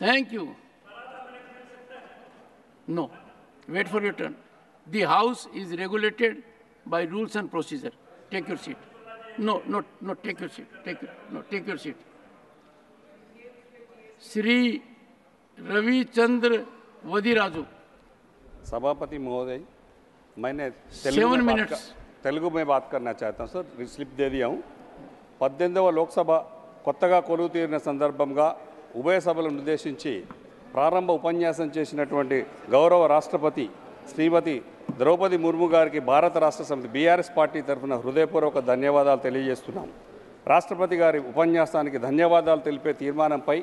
Thank you. No. Wait for your turn. The House is regulated by rules and procedure. Take your seat. No, take your seat. Take your seat. Shri Ravi Chandra Vadiraju. सभापति महोदय, मैंने तेलुगु में बात करना चाहता हूँ sir. Slip दे दिया हूँ. 18వ లోక్సభ కొత్తగా కొలువు తీరిన సందర్భంగా ఉభయ సభలను ఉద్దేశించి ప్రారంభ ఉపన్యాసం చేసినటువంటి గౌరవ రాష్ట్రపతి శ్రీమతి ద్రౌపది ముర్ము గారికి భారత రాష్ట్ర సమితి బీఆర్ఎస్ పార్టీ తరఫున హృదయపూర్వక ధన్యవాదాలు తెలియజేస్తున్నాం. రాష్ట్రపతి గారి ఉపన్యాసానికి ధన్యవాదాలు తెలిపే తీర్మానంపై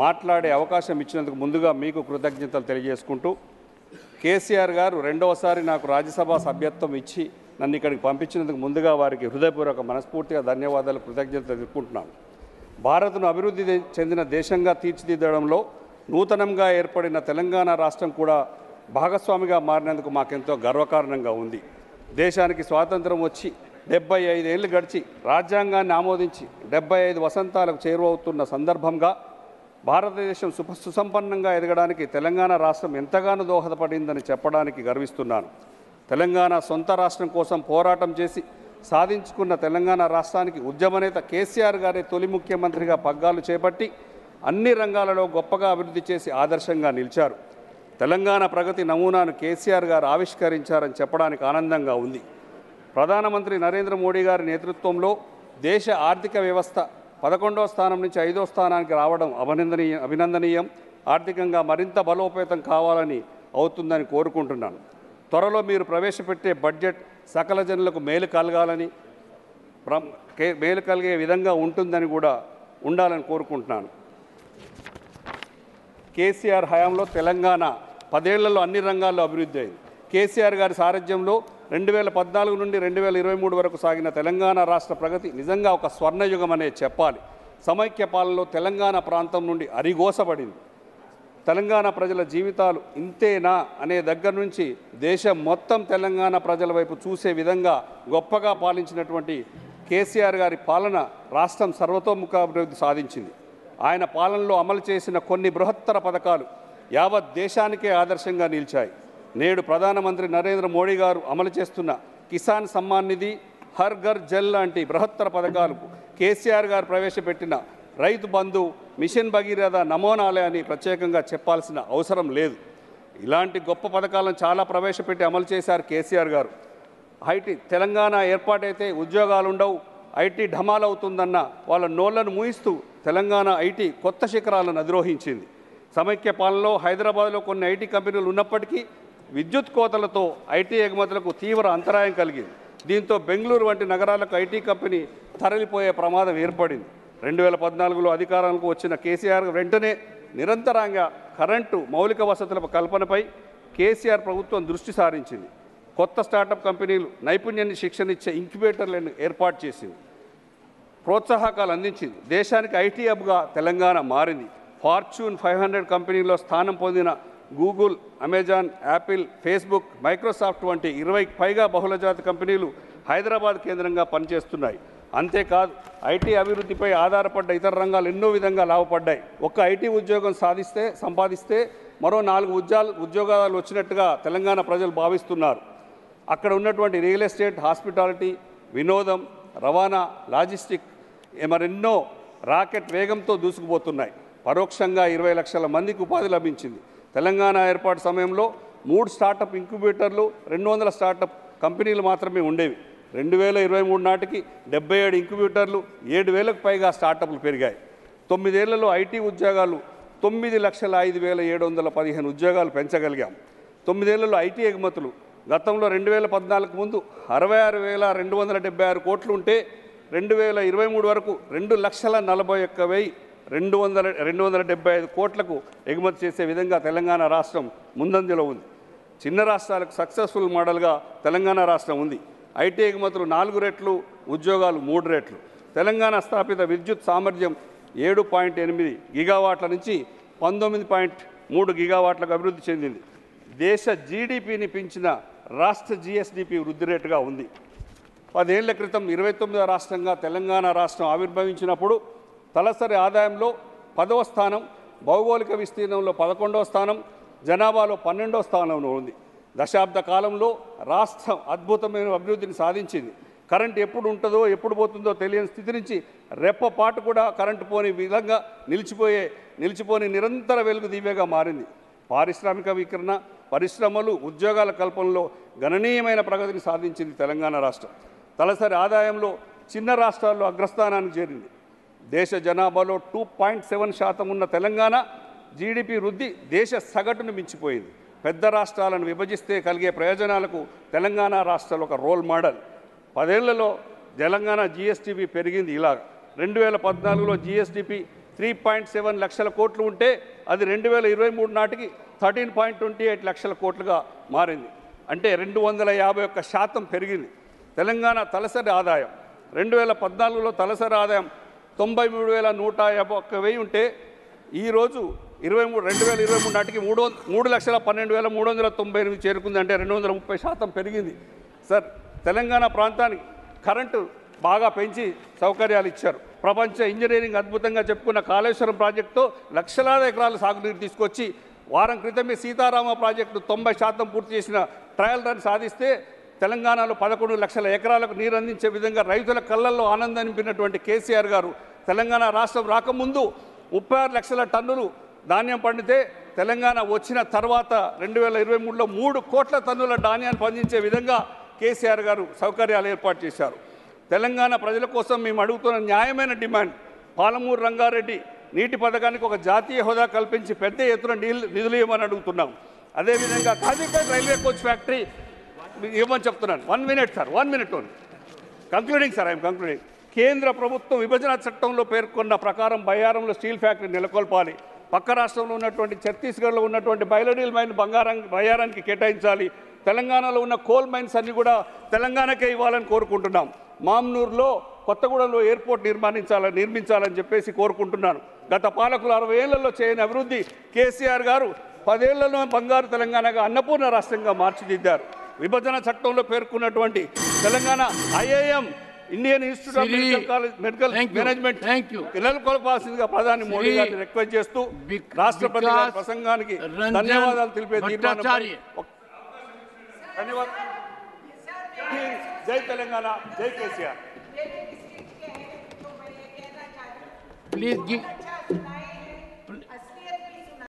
మాట్లాడే అవకాశం ఇచ్చినందుకు ముందుగా మీకు కృతజ్ఞతలు తెలియజేసుకుంటూ, కేసీఆర్ గారు రెండవసారి నాకు రాజ్యసభ సభ్యత్వం ఇచ్చి నన్ను ఇక్కడికి పంపించినందుకు ముందుగా వారికి హృదయపూర్వక మనస్ఫూర్తిగా ధన్యవాదాలు కృతజ్ఞతలు తెలుపుకుంటున్నాను. భారత్ను అభివృద్ధి చెందిన దేశంగా తీర్చిదిద్దడంలో నూతనంగా ఏర్పడిన తెలంగాణ రాష్ట్రం కూడా భాగస్వామిగా మారినందుకు మాకెంతో గర్వకారణంగా ఉంది. దేశానికి స్వాతంత్రం వచ్చి 75 ఏళ్లు గడిచి రాజ్యాంగాన్ని ఆమోదించి 75 వసంతాలకు చేరువవుతున్న సందర్భంగా భారతదేశం సుసంపన్నంగా ఎదగడానికి తెలంగాణ రాష్ట్రం ఎంతగానో దోహదపడిందని చెప్పడానికి గర్విస్తున్నాను. తెలంగాణ సొంత రాష్ట్రం కోసం పోరాటం చేసి సాధించుకున్న తెలంగాణ రాష్ట్రానికి ఉద్యమనేత కేసీఆర్ గారే తొలి ముఖ్యమంత్రిగా పగ్గాలు చేపట్టి అన్ని రంగాలలో గొప్పగా అభివృద్ధి చేసి ఆదర్శంగా నిలిచారు. తెలంగాణ ప్రగతి నమూనాను కేసీఆర్ గారు ఆవిష్కరించారని చెప్పడానికి ఆనందంగా ఉంది. ప్రధానమంత్రి నరేంద్ర మోడీ గారి నేతృత్వంలో దేశ ఆర్థిక వ్యవస్థ 11వ స్థానం నుంచి 5వ స్థానానికి రావడం అభినందనీయం. ఆర్థికంగా మరింత బలోపేతం కావాలని అవుతుందని కోరుకుంటున్నాను. త్వరలో మీరు ప్రవేశపెట్టే బడ్జెట్ సకల జనులకు మేలు కలిగే విధంగా ఉంటుందని కూడా ఉండాలని కోరుకుంటున్నాను. కేసీఆర్ హయాంలో తెలంగాణ 10 ఏళ్లలో అన్ని రంగాల్లో అభివృద్ధి అయింది. కేసీఆర్ గారి సారథ్యంలో 2014 నుండి 2023 వరకు సాగిన తెలంగాణ రాష్ట్ర ప్రగతి నిజంగా ఒక స్వర్ణయుగం అనే చెప్పాలి. సమైక్య పాలనలో తెలంగాణ ప్రాంతం నుండి అరిగోసపడింది. తెలంగాణ ప్రజల జీవితాలు ఇంతేనా అనే దగ్గర నుంచి దేశం మొత్తం తెలంగాణ ప్రజల వైపు చూసే విధంగా గొప్పగా పాలించినటువంటి కేసీఆర్ గారి పాలన రాష్ట్రం సర్వతోముఖ అభివృద్ధి సాధించింది. ఆయన పాలనలో అమలు చేసిన కొన్ని బృహత్తర పథకాలు యావత్ దేశానికే ఆదర్శంగా నిలిచాయి. నేడు ప్రధానమంత్రి నరేంద్ర మోడీ గారు అమలు చేస్తున్న కిసాన్ సమ్మాన్ నిధి, హర్ ఘర్ జల్ లాంటి బృహత్తర పథకాలు, కేసీఆర్ గారు ప్రవేశపెట్టిన రైతు బంధు, మిషన్ భగీరథ నమూనాలే అని ప్రత్యేకంగా చెప్పాల్సిన అవసరం లేదు. ఇలాంటి గొప్ప పథకాలను చాలా ప్రవేశపెట్టి అమలు చేశారు కేసీఆర్ గారు. ఐటీ తెలంగాణ ఏర్పాటైతే ఉద్యోగాలు ఉండవు, ఐటీ ఢమాలవుతుందన్న వాళ్ళ నోళ్లను మూయిస్తూ తెలంగాణ ఐటీ కొత్త శిఖరాలను అధిరోహించింది. సమైక్య పాలనలో హైదరాబాద్లో కొన్ని ఐటీ కంపెనీలు ఉన్నప్పటికీ విద్యుత్ కోతలతో ఐటీ ఎగుమతులకు తీవ్ర అంతరాయం కలిగింది. దీంతో బెంగళూరు వంటి నగరాలకు ఐటీ కంపెనీ తరలిపోయే ప్రమాదం ఏర్పడింది. 2014లో అధికారంలోకి వచ్చిన కేసీఆర్ వెంటనే నిరంతరంగా కరెంటు మౌలిక వసతుల కల్పనపై కేసీఆర్ ప్రభుత్వం దృష్టి సారించింది. కొత్త స్టార్టప్ కంపెనీలు నైపుణ్యాన్ని శిక్షణ ఇచ్చే ఇంక్యుబేటర్లను ఏర్పాటు చేసింది, ప్రోత్సాహకాలు అందించింది. దేశానికి ఐటీ హబ్గా తెలంగాణ మారింది. ఫార్చ్యూన్ 500 కంపెనీలో స్థానం పొందిన Google, Amazon, Apple, Facebook, Microsoft వంటి 20కి పైగా బహుళజాతి కంపెనీలు హైదరాబాద్ కేంద్రంగా పనిచేస్తున్నాయి. అంతేకాదు ఐటీ అభివృద్ధిపై ఆధారపడ్డ ఇతర రంగాలు ఎన్నో విధంగా లాభపడ్డాయి. ఒక్క ఐటీ ఉద్యోగం సంపాదిస్తే మరో 4 ఉద్యోగాలు వచ్చినట్టుగా తెలంగాణ ప్రజలు భావిస్తున్నారు. అక్కడ ఉన్నటువంటి రియల్ ఎస్టేట్, హాస్పిటాలిటీ, వినోదం, రవాణా, లాజిస్టిక్ మరెన్నో రాకెట్ వేగంతో దూసుకుపోతున్నాయి. పరోక్షంగా 20 లక్షల మందికి ఉపాధి లభించింది. తెలంగాణ ఏర్పాటు సమయంలో 3 స్టార్టప్ ఇంక్యుబేటర్లు, 200 స్టార్టప్ కంపెనీలు మాత్రమే ఉండేవి. 2023 నాటికి 77 ఇంక్యుబేటర్లు, 7,000కు పైగా స్టార్టప్లు పెరిగాయి. 9 ఏళ్లలో ఐటీ ఉద్యోగాలు 9,05,715 ఉద్యోగాలు పెంచగలిగాం. 9 ఏళ్లలో ఐటీ ఎగుమతులు గతంలో 2014 ముందు 66,276 కోట్లు ఉంటే 2023 వరకు 2,41,275 కోట్లకు ఎగుమతి చేసే విధంగా తెలంగాణ రాష్ట్రం ముందంజలో ఉంది. చిన్న రాష్ట్రాలకు సక్సెస్ఫుల్ మోడల్గా తెలంగాణ రాష్ట్రం ఉంది. ఐటీ ఎగుమతులు 4 రెట్లు, ఉద్యోగాలు 3 రెట్లు. తెలంగాణ స్థాపిత విద్యుత్ సామర్థ్యం 7.8 గిగావాట్ల నుంచి 19.3 గిగావాట్లకు అభివృద్ధి చెందింది. దేశ జీడిపిని పెంచిన రాష్ట్ర జీఎస్డిపి వృద్ధి రేటుగా ఉంది. 10 ఏళ్ల క్రితం 29వ రాష్ట్రంగా తెలంగాణ రాష్ట్రం ఆవిర్భవించినప్పుడు తలసరి ఆదాయంలో 10వ స్థానం, భౌగోళిక విస్తీర్ణంలో 11వ స్థానం, జనాభాలో 12వ స్థానంలో ఉంది. దశాబ్ద కాలంలో రాష్ట్రం అద్భుతమైన అభివృద్ధిని సాధించింది. కరెంట్ ఎప్పుడు ఉంటుందో ఎప్పుడు పోతుందో తెలియని స్థితి నుంచి రెప్పపాటు కూడా కరెంటు పోని విధంగా నిలిచిపోని నిరంతర వెలుగు దీవెగా మారింది. పారిశ్రామికీకరణ, పరిశ్రమలు, ఉద్యోగాల కల్పనలో గణనీయమైన ప్రగతిని సాధించింది తెలంగాణ రాష్ట్రం. తలసరి ఆదాయంలో చిన్న రాష్ట్రాల్లో అగ్రస్థానానికి చేరింది. దేశ జనాభాలో 2.7% ఉన్న తెలంగాణ జీడిపి వృద్ధి దేశ సగటును మించిపోయింది. పెద్ద రాష్ట్రాలను విభజిస్తే కలిగే ప్రయోజనాలకు తెలంగాణ రాష్ట్రాలు ఒక రోల్ మోడల్. 10 ఏళ్లలో తెలంగాణ జీఎస్టీపీ పెరిగింది. ఇలా 2014లో జీఎస్టీపీ 3.7 లక్షల కోట్లు ఉంటే అది 2023 నాటికి 13.28 లక్షల కోట్లుగా మారింది. అంటే 251% పెరిగింది. తెలంగాణ తలసరి ఆదాయం 2014లో తలసరి ఆదాయం 93,151 ఉంటే ఈరోజు 2023 నాటికి 3,12,398 చేరుకుంది. అంటే 230% పెరిగింది. సార్, తెలంగాణ ప్రాంతానికి కరెంటు బాగా పెంచి సౌకర్యాలు ఇచ్చారు. ప్రపంచ ఇంజనీరింగ్ అద్భుతంగా చెప్పుకున్న కాళేశ్వరం ప్రాజెక్టుతో లక్షలాది ఎకరాల సాగునీరు తీసుకొచ్చి వారం క్రితమే సీతారామ ప్రాజెక్టు 90% పూర్తి చేసిన ట్రయల్ రన్ సాధిస్తే తెలంగాణలో 11 లక్షల ఎకరాలకు నీరు అందించే విధంగా రైతుల కళ్ళల్లో ఆనందం నింపినటువంటి కేసీఆర్ గారు తెలంగాణ రాష్ట్రం రాకముందు 36 లక్షల టన్నులు ధాన్యం పండితే తెలంగాణ వచ్చిన తర్వాత 2023లో 3 కోట్ల టన్నుల ధాన్యాన్ని పండించే విధంగా కేసీఆర్ గారు సౌకర్యాలు ఏర్పాటు చేశారు. తెలంగాణ ప్రజల కోసం మేము అడుగుతున్న న్యాయమైన డిమాండ్ పాలమూరు రంగారెడ్డి నీటి పథకానికి ఒక జాతీయ హోదా కల్పించి పెద్ద ఎత్తున నిధులు ఇవ్వమని అడుగుతున్నాం. అదేవిధంగా కాజీపేట రైల్వే కోచ్ ఫ్యాక్టరీ ఇవ్వమని చెప్తున్నాను. 1 minute sir, 1 minute only. Concluding sir, I'm concluding. కేంద్ర ప్రభుత్వం విభజన చట్టంలో పేర్కొన్న ప్రకారం బయ్యారంలో స్టీల్ ఫ్యాక్టరీ నెలకొల్పాలి. పక్క రాష్ట్రంలో ఉన్నటువంటి ఛత్తీస్గఢ్లో ఉన్నటువంటి బయలడీల్ మైన్ బయ్యారానికి కేటాయించాలి. తెలంగాణలో ఉన్న కోల్ మైన్స్ అన్ని కూడా తెలంగాణకే ఇవ్వాలని కోరుకుంటున్నాం. మామ్నూరులో, కొత్తగూడెంలో ఎయిర్పోర్ట్ నిర్మించాలని చెప్పేసి కోరుకుంటున్నాను. గత పాలకులు 60 ఏళ్లలో చేయని అభివృద్ధి కేసీఆర్ గారు 10 ఏళ్లలో బంగారు తెలంగాణగా అన్నపూర్ణ రాష్ట్రంగా మార్చిదిద్దారు. విభజన చట్టంలో పేర్కొన్నటువంటి Telangana IIM, Indian Institute of Medical Management నెలకొల్పాల్సిందిగా ప్రధాని మోడీ గారిని రిక్వెస్ట్ చేస్తూ రాష్ట్రపతి గారి ప్రసంగానికి ధన్యవాదాలు తెలిపే తీర్మానం. ధన్యవాదాలు. జై తెలంగాణ, జై కేసీఆర్. Please give